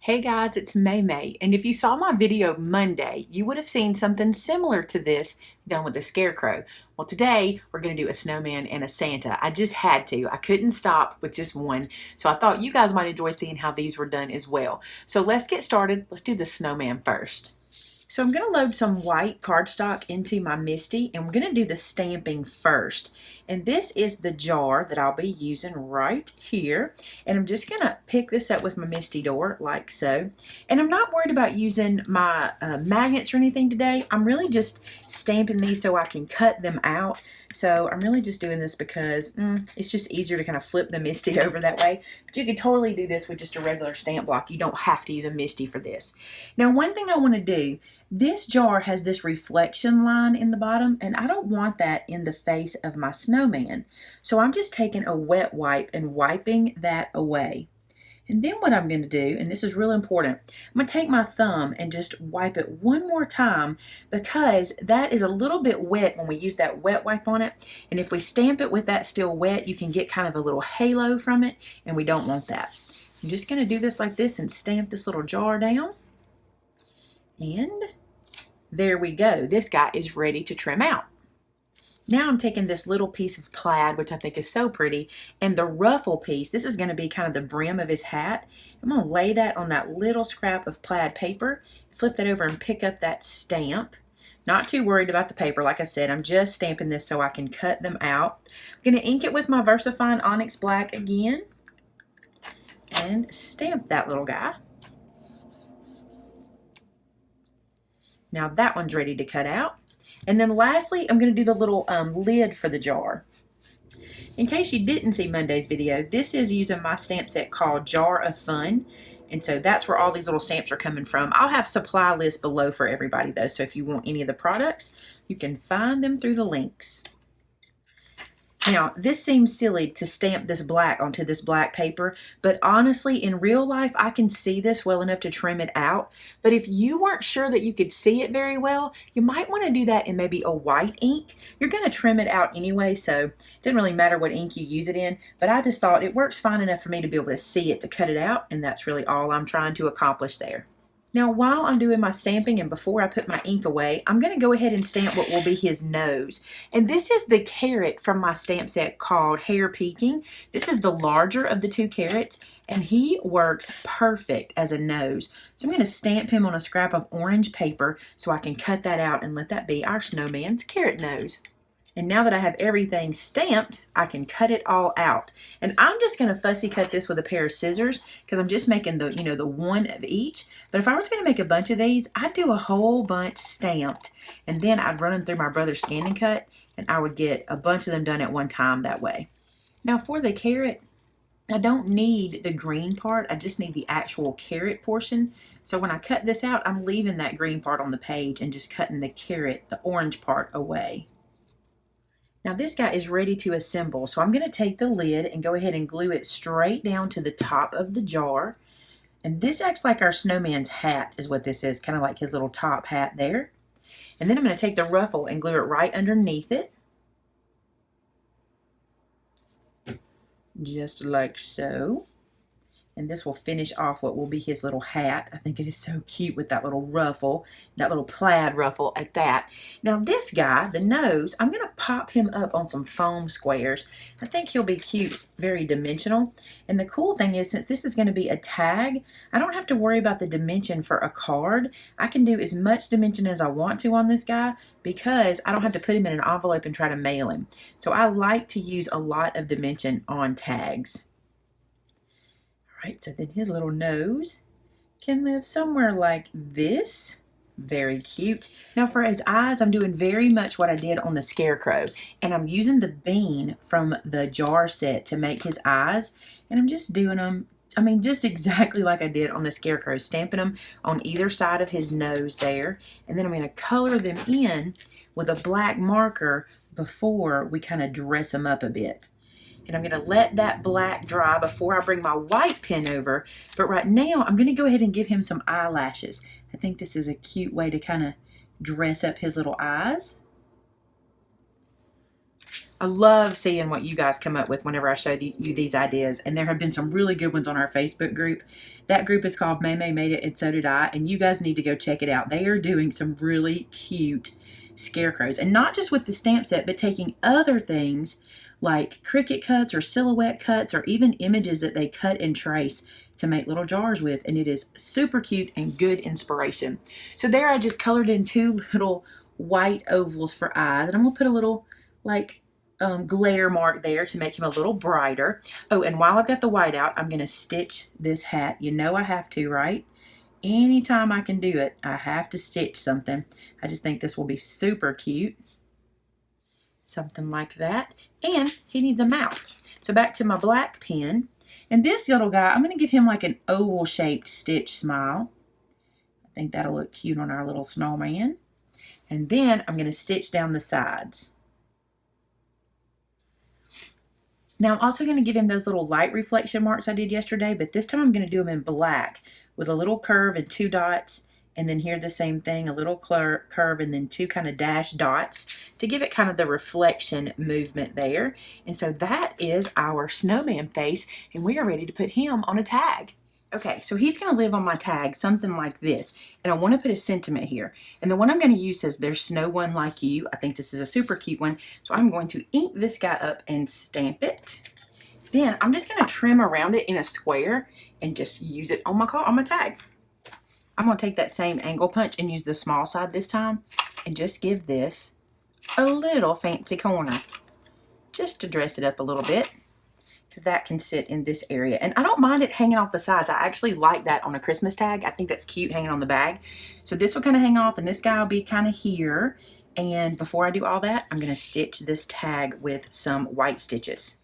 Hey guys, it's Maymay, and if you saw my video Monday, you would have seen something similar to this done with a scarecrow. Well, today we're going to do a snowman and a Santa. I just had to. I couldn't stop with just one, so I thought you guys might enjoy seeing how these were done as well. So let's get started. Let's do the snowman first. So I'm going to load some white cardstock into my MISTI, and we're going to do the stamping first. And this is the jar that I'll be using right here. And I'm just going to pick this up with my MISTI door like so. And I'm not worried about using my magnets or anything today. I'm really just stamping these so I can cut them out. So I'm really just doing this because it's just easier to kind of flip the MISTI over that way. But you could totally do this with just a regular stamp block. You don't have to use a MISTI for this. Now, one thing I want to do, this jar has this reflection line in the bottom, and I don't want that in the face of my snowman. So I'm just taking a wet wipe and wiping that away. And then what I'm going to do, and this is real important, I'm going to take my thumb and just wipe it one more time because that is a little bit wet when we use that wet wipe on it. And if we stamp it with that still wet, you can get kind of a little halo from it, and we don't want that. I'm just going to do this like this and stamp this little jar down. And there we go. This guy is ready to trim out. Now I'm taking this little piece of plaid, which I think is so pretty, and the ruffle piece, this is going to be kind of the brim of his hat. I'm going to lay that on that little scrap of plaid paper, flip that over and pick up that stamp. Not too worried about the paper. Like I said, I'm just stamping this so I can cut them out. I'm going to ink it with my VersaFine Onyx Black again and stamp that little guy. Now that one's ready to cut out. And then lastly, I'm going to do the little lid for the jar. In case you didn't see Monday's video, this is using my stamp set called Jar of Fun. And so that's where all these little stamps are coming from. I'll have supply lists below for everybody though. So if you want any of the products, you can find them through the links. Now, this seems silly to stamp this black onto this black paper, but honestly, in real life, I can see this well enough to trim it out. But if you weren't sure that you could see it very well, you might want to do that in maybe a white ink. You're going to trim it out anyway, so it doesn't really matter what ink you use it in, but I just thought it works fine enough for me to be able to see it, to cut it out, and that's really all I'm trying to accomplish there. Now, while I'm doing my stamping and before I put my ink away, I'm going to go ahead and stamp what will be his nose. And this is the carrot from my stamp set called Hair Peeking. This is the larger of the two carrots, and he works perfect as a nose. So I'm going to stamp him on a scrap of orange paper so I can cut that out and let that be our snowman's carrot nose. And now that I have everything stamped, I can cut it all out. And I'm just going to fussy cut this with a pair of scissors because I'm just making the, the one of each. But if I was going to make a bunch of these, I'd do a whole bunch stamped. And then I'd run them through my brother's scan and cut, and I would get a bunch of them done at one time that way. Now for the carrot, I don't need the green part. I just need the actual carrot portion. So when I cut this out, I'm leaving that green part on the page and just cutting the carrot, the orange part, away. Now this guy is ready to assemble, so I'm going to take the lid and go ahead and glue it straight down to the top of the jar. And this acts like our snowman's hat is what this is, kind of like his little top hat there. And then I'm going to take the ruffle and glue it right underneath it. Just like so. And this will finish off what will be his little hat. I think it is so cute with that little ruffle, that little plaid ruffle at that. Now this guy, the nose, I'm going to pop him up on some foam squares. I think he'll be cute, very dimensional. And the cool thing is, since this is going to be a tag, I don't have to worry about the dimension for a card. I can do as much dimension as I want to on this guy because I don't have to put him in an envelope and try to mail him. So I like to use a lot of dimension on tags. Right, so then his little nose can live somewhere like this. Very cute. Now for his eyes, I'm doing very much what I did on the scarecrow. And I'm using the bean from the jar set to make his eyes. And I'm just doing them, just exactly like I did on the scarecrow. Stamping them on either side of his nose there. And then I'm going to color them in with a black marker before we kind of dress them up a bit. And I'm going to let that black dry before I bring my white pen over. But right now, I'm going to go ahead and give him some eyelashes. I think this is a cute way to kind of dress up his little eyes. I love seeing what you guys come up with whenever I show you these ideas. And there have been some really good ones on our Facebook group. That group is called Maymay Made It, and so did I. And you guys need to go check it out. They are doing some really cute scarecrows. And not just with the stamp set, but taking other things like Cricut cuts or silhouette cuts or even images that they cut and trace to make little jars with. And it is super cute and good inspiration. So there I just colored in 2 little white ovals for eyes. And I'm going to put a little like glare mark there to make him a little brighter. Oh, and while I've got the white out, I'm going to stitch this hat. You know I have to, right? Anytime I can do it, I have to stitch something. I just think this will be super cute. Something like that. And he needs a mouth. So back to my black pen. And this little guy, I'm going to give him like an oval shaped stitch smile. I think that'll look cute on our little snowman. And then I'm going to stitch down the sides. Now I'm also going to give him those little light reflection marks I did yesterday, but this time I'm going to do them in black with a little curve and 2 dots, and then here the same thing, a little curve and then 2 kind of dashed dots to give it kind of the reflection movement there. And so that is our snowman face, and we are ready to put him on a tag. Okay, so he's going to live on my tag, something like this. And I want to put a sentiment here. And the one I'm going to use says, "There's no one like you." I think this is a super cute one. So I'm going to ink this guy up and stamp it. Then I'm just going to trim around it in a square and just use it on my tag. I'm going to take that same angle punch and use the small side this time and just give this a little fancy corner just to dress it up a little bit, because that can sit in this area. And I don't mind it hanging off the sides. I actually like that on a Christmas tag. I think that's cute hanging on the bag. So this will kind of hang off and this guy will be kind of here. And before I do all that, I'm going to stitch this tag with some white stitches.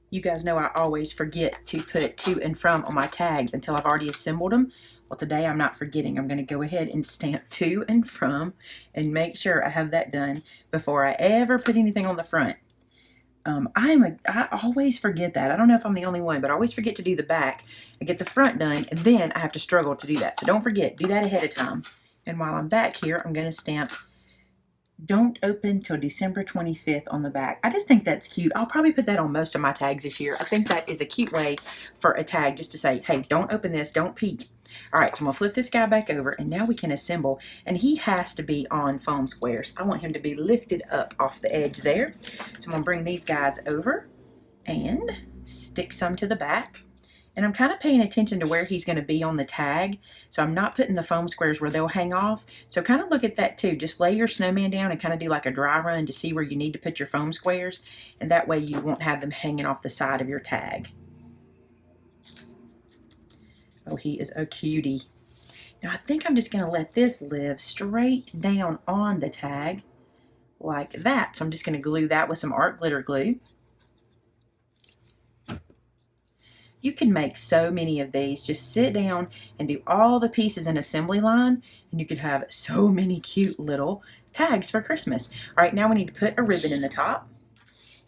You guys know I always forget to put to and from on my tags until I've already assembled them. Well, today I'm not forgetting. I'm going to go ahead and stamp to and from and make sure I have that done before I ever put anything on the front. I always forget that. I don't know if I'm the only one, but I always forget to do the back. I get the front done, and then I have to struggle to do that. So don't forget, do that ahead of time. And while I'm back here, I'm going to stamp "Don't open till December 25th" on the back. I just think that's cute. I'll probably put that on most of my tags this year. I think that is a cute way for a tag just to say, hey, don't open this, don't peek. All right, so I'm going to flip this guy back over, and now we can assemble. And he has to be on foam squares. I want him to be lifted up off the edge there. So I'm going to bring these guys over and stick some to the back. And I'm kind of paying attention to where he's going to be on the tag. So I'm not putting the foam squares where they'll hang off. So kind of look at that too. Just lay your snowman down and kind of do like a dry run to see where you need to put your foam squares. And that way you won't have them hanging off the side of your tag. Oh, he is a cutie. Now I think I'm just going to let this live straight down on the tag like that. So I'm just going to glue that with some art glitter glue. You can make so many of these. Just sit down and do all the pieces in assembly line, and you can have so many cute little tags for Christmas. All right, now we need to put a ribbon in the top.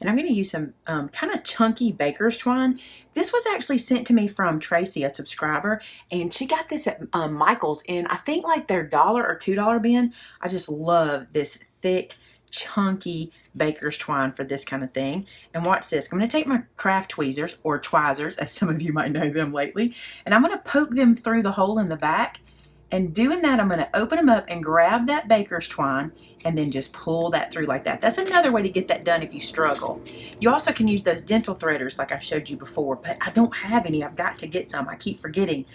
And I'm going to use some kind of chunky baker's twine. This was actually sent to me from Tracy, a subscriber, and she got this at Michael's in, I think, like their $1 or $2 bin. I just love this thick, chunky baker's twine for this kind of thing. And watch this. I'm going to take my craft tweezers, or twizers, as some of you might know them lately, and I'm going to poke them through the hole in the back. And doing that, I'm going to open them up and grab that baker's twine and then just pull that through like that. That's another way to get that done if you struggle. You also can use those dental threaders like I've showed you before, but I don't have any. I've got to get some. I keep forgetting.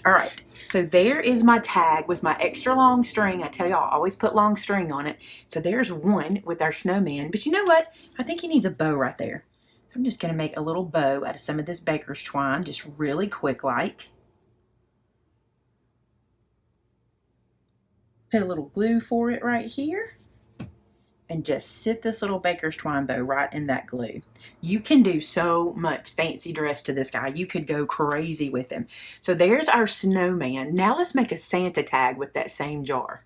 All right, so there is my tag with my extra long string. I tell y'all, I always put long string on it. So there's one with our snowman. But you know what? I think he needs a bow right there. So I'm just going to make a little bow out of some of this baker's twine, just really quick like. Put a little glue for it right here and just sit this little baker's twine bow right in that glue. You can do so much fancy dress to this guy. You could go crazy with him. So there's our snowman. Now let's make a Santa tag with that same jar.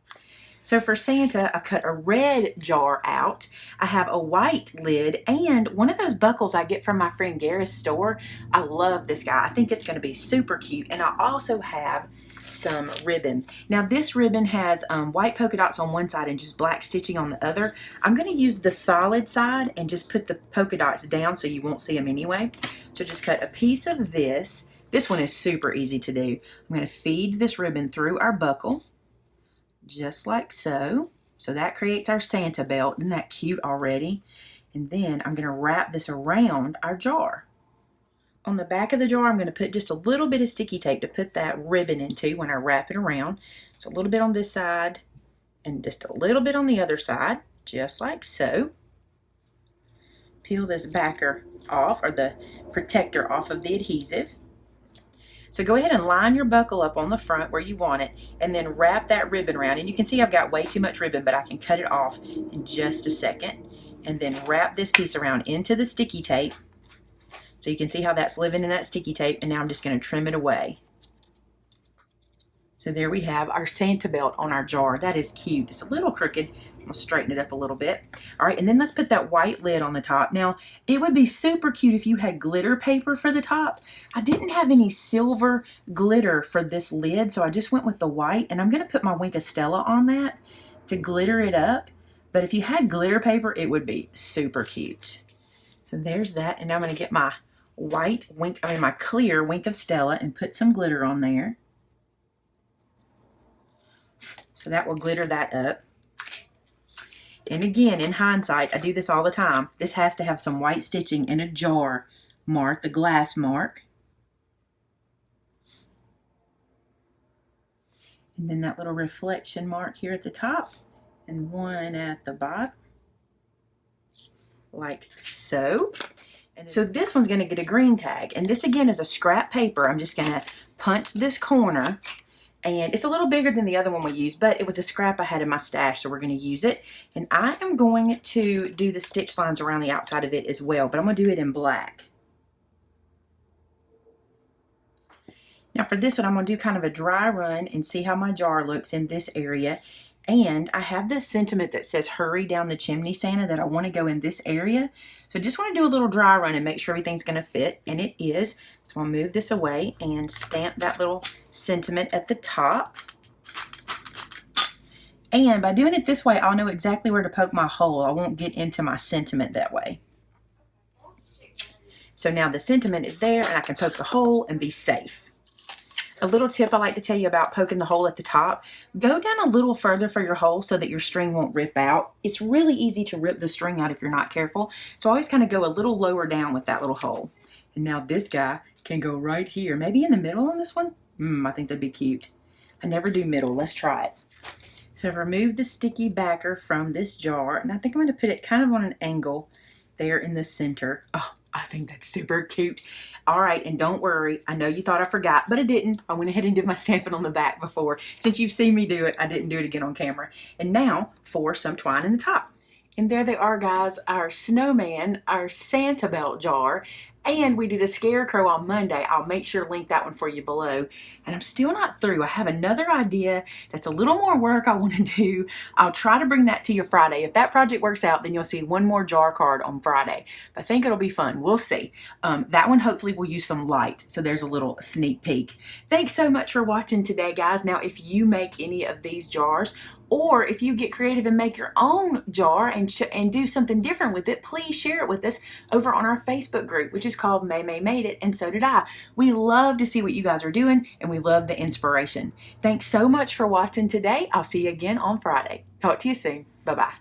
So for Santa, I cut a red jar out. I have a white lid and one of those buckles I get from my friend Gareth's store. I love this guy. I think it's going to be super cute. And I also have some ribbon. Now this ribbon has white polka dots on one side and just black stitching on the other. I'm going to use the solid side and just put the polka dots down so you won't see them anyway. So just cut a piece of this. This one is super easy to do. I'm going to feed this ribbon through our buckle, just like so. So that creates our Santa belt. Isn't that cute already? And then I'm going to wrap this around our jar. On the back of the jar, I'm going to put just a little bit of sticky tape to put that ribbon into when I wrap it around. So a little bit on this side and just a little bit on the other side, just like so. Peel this backer off, or the protector off of the adhesive. So go ahead and line your buckle up on the front where you want it, and then wrap that ribbon around. And you can see I've got way too much ribbon, but I can cut it off in just a second. And then wrap this piece around into the sticky tape. So you can see how that's living in that sticky tape, and now I'm just going to trim it away. So there we have our Santa belt on our jar. That is cute. It's a little crooked. I'm going to straighten it up a little bit. All right, and then let's put that white lid on the top. Now, it would be super cute if you had glitter paper for the top. I didn't have any silver glitter for this lid, so I just went with the white, and I'm going to put my Wink of Stella on that to glitter it up. But if you had glitter paper, it would be super cute. So there's that, and now I'm going to get my my clear Wink of Stella and put some glitter on there. So that will glitter that up. And again, in hindsight, I do this all the time. This has to have some white stitching and a jar mark, the glass mark. And then that little reflection mark here at the top and one at the bottom, like so. And so this one's going to get a green tag, and this again is a scrap paper. I'm just going to punch this corner, and it's a little bigger than the other one we used, but it was a scrap I had in my stash, so we're going to use it. And I am going to do the stitch lines around the outside of it as well, but I'm going to do it in black. Now for this one, I'm going to do kind of a dry run and see how my jar looks in this area. And I have this sentiment that says hurry down the chimney, Santa, that I want to go in this area. So just want to do a little dry run and make sure everything's going to fit, and it is. So I'll move this away and stamp that little sentiment at the top. And by doing it this way, I'll know exactly where to poke my hole. I won't get into my sentiment that way. So now the sentiment is there, and I can poke the hole and be safe. A little tip I like to tell you about poking the hole at the top. Go down a little further for your hole so that your string won't rip out. It's really easy to rip the string out if you're not careful. So always kind of go a little lower down with that little hole. And now this guy can go right here. Maybe in the middle on this one? I think that'd be cute. I never do middle. Let's try it. So I've removed the sticky backer from this jar, and I think I'm going to put it kind of on an angle there in the center. Oh, I think that's super cute. All right, and don't worry. I know you thought I forgot, but I didn't. I went ahead and did my stamping on the back before. Since you've seen me do it, I didn't do it again on camera. And now for some twine in the top. And there they are, guys, our snowman, our Santa belt jar. And we did a scarecrow on Monday. I'll make sure to link that one for you below. And I'm still not through. I have another idea that's a little more work I want to do. I'll try to bring that to you Friday. If that project works out, then you'll see one more jar card on Friday. I think it'll be fun. We'll see. That one hopefully will use some light. So there's a little sneak peek. Thanks so much for watching today, guys. Now, if you make any of these jars, or if you get creative and make your own jar and do something different with it, please share it with us over on our Facebook group, which is called Maymay Made It, and so did I. We love to see what you guys are doing, and we love the inspiration. Thanks so much for watching today. I'll see you again on Friday. Talk to you soon. Bye-bye.